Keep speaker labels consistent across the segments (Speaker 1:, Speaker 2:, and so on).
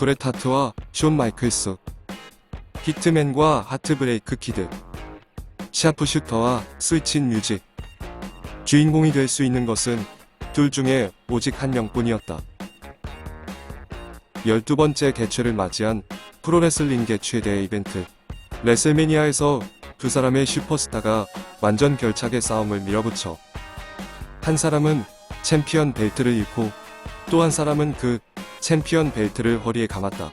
Speaker 1: 브렛 하트와 숀 마이클스, 히트맨과 하트브레이크 키드, 샤프슈터와 스위치 뮤직. 주인공이 될 수 있는 것은 둘 중에 오직 한 명뿐이었다. 12번째 개최를 맞이한 프로레슬링계 최대의 이벤트 레슬매니아에서 두 사람의 슈퍼스타가 완전 결착의 싸움을 밀어붙여 한 사람은 챔피언 벨트를 잃고 또 한 사람은 그 챔피언 벨트를 허리에 감았다.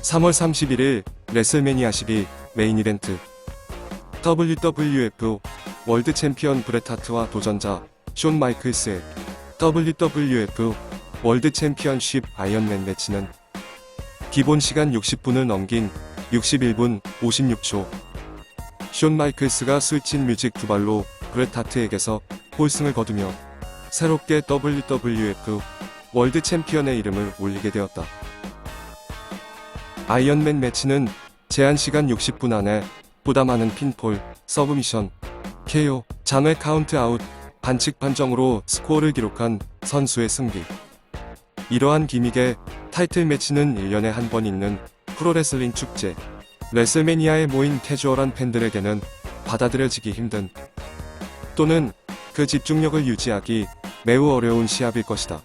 Speaker 1: 3월 31일 레슬매니아 12 메인 이벤트 WWF 월드 챔피언 브렛 하트와 도전자 숀 마이클스의 WWF 월드 챔피언십 아이언맨 매치는 기본 시간 60분을 넘긴 61분 56초. 숀 마이클스가 스위치 뮤직 두 발로 브렛 하트에게서 홀승을 거두며 새롭게 WWF 월드 챔피언의 이름을 올리게 되었다. 아이언맨 매치는 제한 시간 60분 안에 보다 많은 핀폴, 서브미션, KO, 장외 카운트아웃, 반칙 판정으로 스코어를 기록한 선수의 승리. 이러한 기믹의 타이틀 매치는 1년에 한 번 있는 프로레슬링 축제 레슬매니아에 모인 캐주얼한 팬들에게는 받아들여지기 힘든 또는 그 집중력을 유지하기 매우 어려운 시합일 것이다.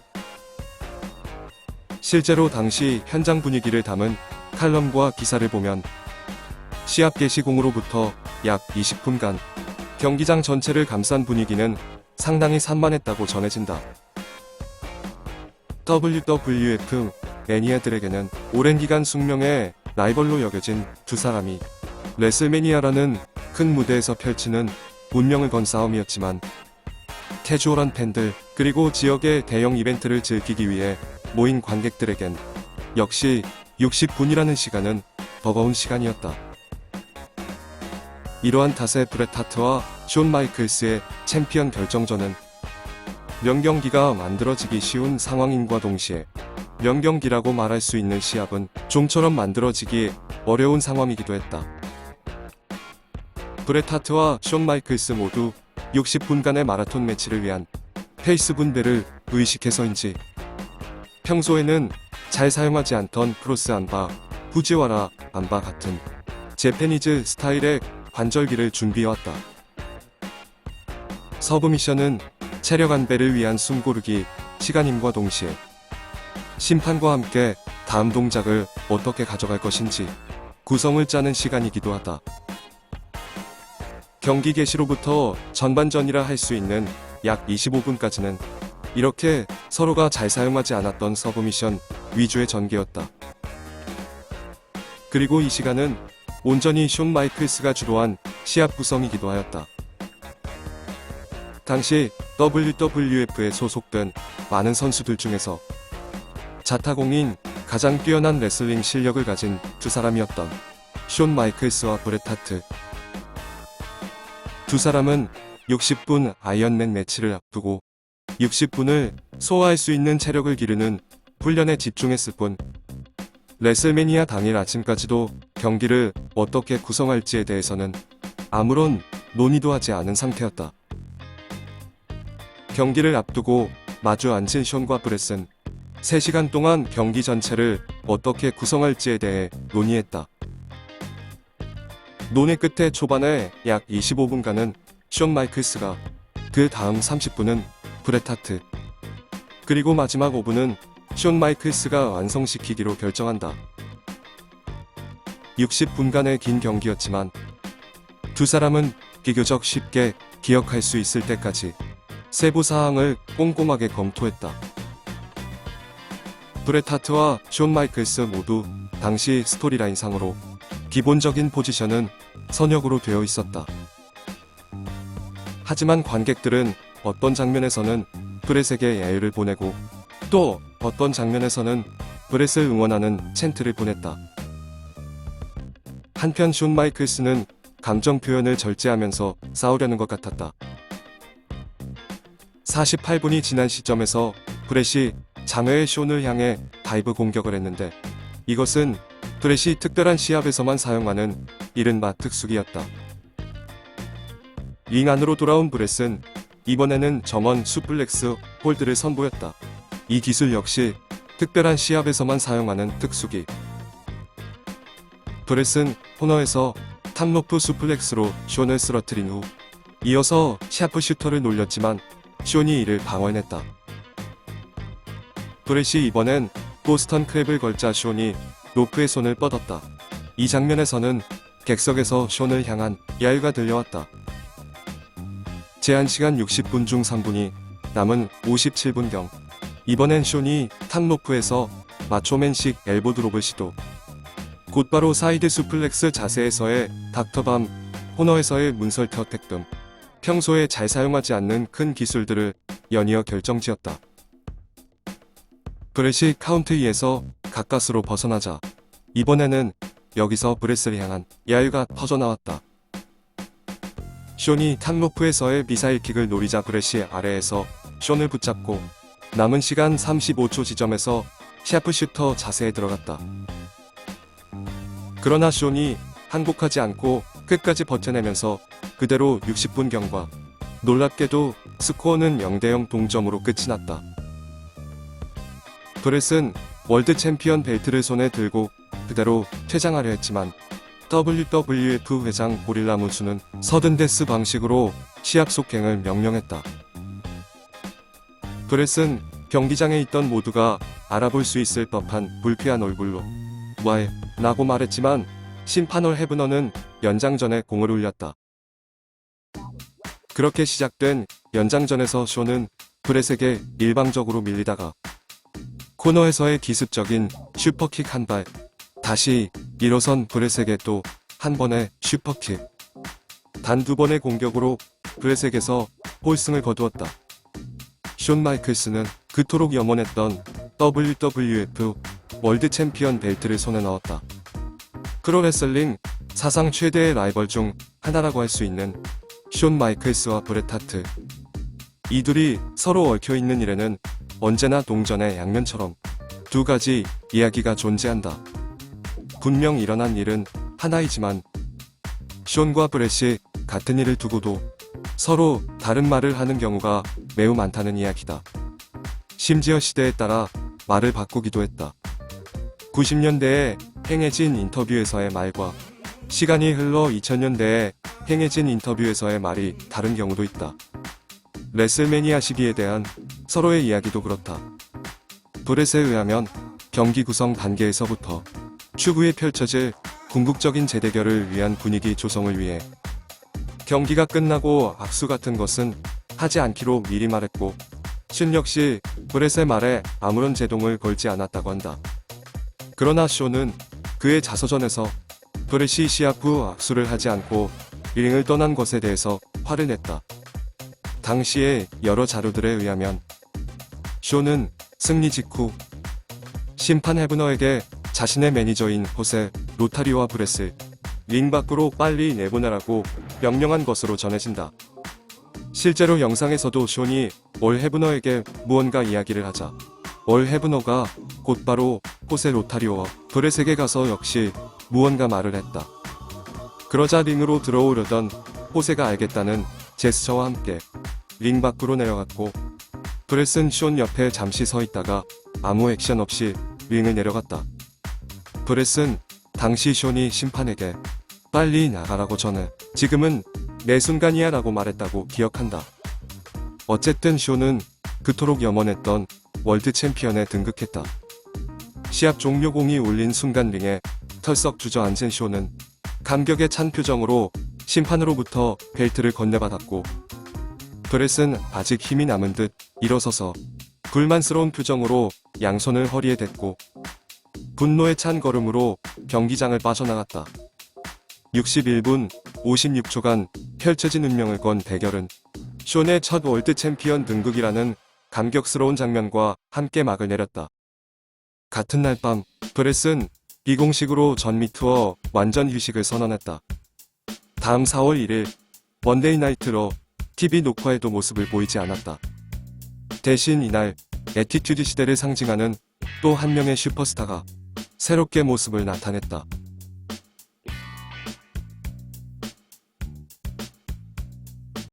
Speaker 1: 실제로 당시 현장 분위기를 담은 칼럼과 기사를 보면 시합 개시공으로부터 약 20분간 경기장 전체를 감싼 분위기는 상당히 산만했다고 전해진다. WWF 매니아들에게는 오랜 기간 숙명의 라이벌로 여겨진 두 사람이 레슬매니아라는 큰 무대에서 펼치는 운명을 건 싸움이었지만 캐주얼한 팬들 그리고 지역의 대형 이벤트를 즐기기 위해 모인 관객들에겐 역시 60분이라는 시간은 버거운 시간이었다. 이러한 탓에 브렛 하트와 숀 마이클스의 챔피언 결정전은 명경기가 만들어지기 쉬운 상황임과 동시에 명경기라고 말할 수 있는 시합은 좀처럼 만들어지기 어려운 상황이기도 했다. 브렛 하트와 숀 마이클스 모두 60분간의 마라톤 매치를 위한 페이스 분배를 의식해서인지 평소에는 잘 사용하지 않던 크로스 안바, 후지와라 안바 같은 재패니즈 스타일의 관절기를 준비해왔다. 서브미션은 체력 안배를 위한 숨고르기 시간임과 동시에 심판과 함께 다음 동작을 어떻게 가져갈 것인지 구성을 짜는 시간이기도 하다. 경기 개시로부터 전반전이라 할 수 있는 약 25분까지는 이렇게 서로가 잘 사용하지 않았던 서브미션 위주의 전개였다. 그리고 이 시간은 온전히 숀 마이클스가 주도한 시합 구성이기도 하였다. 당시 WWF에 소속된 많은 선수들 중에서 자타공인 가장 뛰어난 레슬링 실력을 가진 두 사람이었던 숀 마이클스와 브렛 하트. 두 사람은 60분 아이언맨 매치를 앞두고 60분을 소화할 수 있는 체력을 기르는 훈련에 집중했을 뿐 레슬매니아 당일 아침까지도 경기를 어떻게 구성할지에 대해서는 아무런 논의도 하지 않은 상태였다. 경기를 앞두고 마주 앉은 숀과 브렛은 3시간 동안 경기 전체를 어떻게 구성할지에 대해 논의했다. 논의 끝에 초반에 약 25분간은 숀 마이클스가, 그 다음 30분은 브렛 하트, 그리고 마지막 5분은 숀 마이클스가 완성시키기로 결정한다. 60분간의 긴 경기였지만 두 사람은 비교적 쉽게 기억할 수 있을 때까지 세부 사항을 꼼꼼하게 검토했다. 브렛 하트와 숀 마이클스 모두 당시 스토리라인상으로 기본적인 포지션은 선역으로 되어 있었다. 하지만 관객들은 어떤 장면에서는 브렛에게 야유를 보내고 또 어떤 장면에서는 브렛을 응원하는 챈트를 보냈다. 한편 숀 마이클스는 감정 표현을 절제하면서 싸우려는 것 같았다. 48분이 지난 시점에서 브렛이 장외의 숀을 향해 다이브 공격을 했는데 이것은 브렛이 특별한 시합에서만 사용하는 이른바 특수기였다. 링 안으로 돌아온 브렛은 이번에는 정원 수플렉스 홀드를 선보였다. 이 기술 역시 특별한 시합에서만 사용하는 특수기. 브렛은 코너에서 탑로프 수플렉스로 숀을 쓰러뜨린 후 이어서 샤프슈터를 놀렸지만 숀이 이를 방어해냈다. 브렛이 이번엔 보스턴 크랩을 걸자 숀이 로프에 손을 뻗었다. 이 장면에서는 객석에서 숀을 향한 야유가 들려왔다. 제한시간 60분 중 3분이 남은 57분경 이번엔 숀이 탑로프에서 마초맨식 엘보 드롭을 시도. 곧바로 사이드 수플렉스 자세에서의 닥터밤, 코너에서의 문설트 어택 등 평소에 잘 사용하지 않는 큰 기술들을 연이어 결정지었다. 브렛이 카운트 2에서 가까스로 벗어나자 이번에는 여기서 브렛을 향한 야유가 터져나왔다. 숀이 탑로프에서의 미사일킥을 노리자 브렛이 아래에서 숀을 붙잡고 남은 시간 35초 지점에서 샤프슈터 자세에 들어갔다. 그러나 숀이 항복하지 않고 끝까지 버텨내면서 그대로 60분경과 놀랍게도 스코어는 0대0 동점으로 끝이 났다. 브렛은 월드 챔피언 벨트를 손에 들고 그대로 퇴장하려 했지만 WWF 회장 고릴라 문수는 서든데스 방식으로 시합 속행을 명령했다. 브렛은 경기장에 있던 모두가 알아볼 수 있을 법한 불쾌한 얼굴로 "와이" 라고 말했지만 심판월 헤브너는 연장전에 공을 울렸다. 그렇게 시작된 연장전에서 숀은 브렛에게 일방적으로 밀리다가 코너에서의 기습적인 슈퍼킥 한 발, 다시 일어선 브렛에게 또 한 번의 슈퍼킥. 단 두 번의 공격으로 브렛에게서 홀승을 거두었다. 숀 마이클스는 그토록 염원했던 WWF 월드 챔피언 벨트를 손에 넣었다. 프로레슬링 사상 최대의 라이벌 중 하나라고 할 수 있는 숀 마이클스와 브렛 하트. 이 둘이 서로 얽혀있는 일에는 언제나 동전의 양면처럼 두 가지 이야기가 존재한다. 분명 일어난 일은 하나이지만 숀과 브렛이 같은 일을 두고도 서로 다른 말을 하는 경우가 매우 많다는 이야기다. 심지어 시대에 따라 말을 바꾸기도 했다. 90년대에 행해진 인터뷰에서의 말과 시간이 흘러 2000년대에 행해진 인터뷰에서의 말이 다른 경우도 있다. 레슬매니아 시기에 대한 서로의 이야기도 그렇다. 브렛에 의하면 경기 구성 단계에서부터 추후에 펼쳐질 궁극적인 재대결을 위한 분위기 조성을 위해 경기가 끝나고 악수 같은 것은 하지 않기로 미리 말했고 숀 역시 브렛의 말에 아무런 제동을 걸지 않았다고 한다. 그러나 숀은 그의 자서전에서 브렛이 시합 후 악수를 하지 않고 링을 떠난 것에 대해서 화를 냈다. 당시의 여러 자료들에 의하면 숀은 승리 직후 심판 헤브너에게 자신의 매니저인 호세 로타리오와 브렛을 링 밖으로 빨리 내보내라고 명령한 것으로 전해진다. 실제로 영상에서도 숀이 올 헤브너에게 무언가 이야기를 하자 올 헤브너가 곧바로 호세 로타리오와 브렛에게 가서 역시 무언가 말을 했다. 그러자 링으로 들어오려던 호세가 알겠다는 제스처와 함께 링 밖으로 내려갔고 브렛은 숀 옆에 잠시 서 있다가 아무 액션 없이 링을 내려갔다. 브렛은 당시 숀이 심판에게 빨리 나가라고 전해 지금은 내 순간이야 라고 말했다고 기억한다. 어쨌든 숀은 그토록 염원했던 월드 챔피언에 등극했다. 시합 종료공이 울린 순간 링에 털썩 주저앉은 숀은 감격에 찬 표정으로 심판으로부터 벨트를 건네받았고 브렛은 아직 힘이 남은 듯 일어서서 불만스러운 표정으로 양손을 허리에 댔고 분노에 찬 걸음으로 경기장을 빠져나갔다. 61분 56초간 펼쳐진 운명을 건 대결은 숀의 첫 월드 챔피언 등극이라는 감격스러운 장면과 함께 막을 내렸다. 같은 날 밤 브렛은 비공식으로 전미 투어 완전 휴식을 선언했다. 다음 4월 1일 먼데이 나이트로 TV 녹화에도 모습을 보이지 않았다. 대신 이날 애티튜드 시대를 상징하는 또 한 명의 슈퍼스타가 새롭게 모습을 나타냈다.